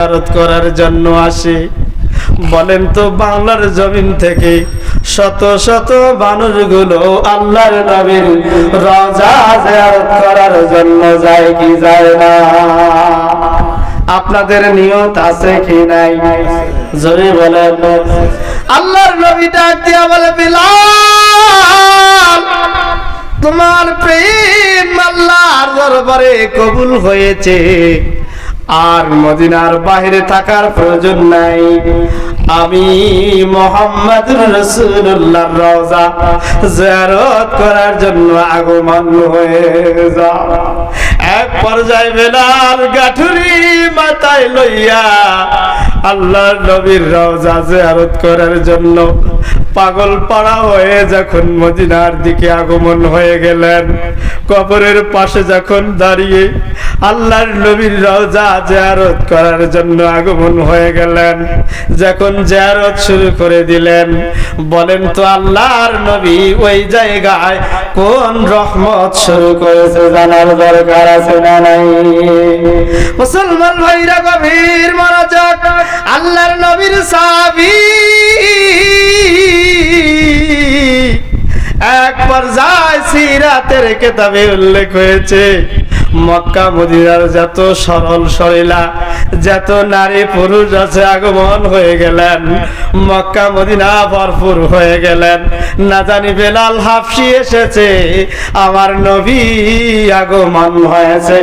জিয়ারত করার জন্য আসে। বলেন তো বাংলার জমিন থেকে শত শত মানুষগুলো আল্লাহর নবীর রওজা জিয়ারত করার জন্য যায় কি যায় না? আপনাদের নিয়ত আছে কি নাই? জোরে বলেন। আল্লাহর নবী ডাক দিয়া বলে, বিলাল, তোমার প্রেম আল্লাহর দরবারে কবুল হয়েছে, আর মদিনার বাহিরে থাকার প্রয়োজন নাই। আমি মুহাম্মদুর রাসূলুল্লাহর রওজা জিয়ারত করার জন্য আগমন হয়ে যাও। এক পর্যায়ে বেলাল গাঠুরি মাথায় লইয়া আল্লাহর নবীর রওজা জিয়ারত করার জন্য পাগল পাড়া হয়ে যখন মদিনার দিকে আগমন হয়ে গেলেন, কবরের পাশে যখন দাঁড়িয়ে আল্লাহর নবীর রওজা জিয়ারত করার জন্য আগমন হয়ে গেলেন, যখন জিয়ারত শুরু করে দিলেন, বলেন তো আল্লাহর নবী ওই জায়গায় কোন রহমত শুরু করেছে জানার দরকার আছে না নাই? মুসলমান ভাইরা গভীর মনোযোগ। আল্লাহর নবীর সাহাবী এক পর্যায়ে সিরাতের কিতাবে উল্লেখ হয়েছে, মক্কা মদিনার যত সরল সরলা যত নারী পুরুষ আছে আগমন হয়ে গেলেন, মক্কা মদিনা ভরপুর হয়ে গেলেন। না জানি বেলাল হাফসি এসেছে, আমার নবী আগমন হয়েছে।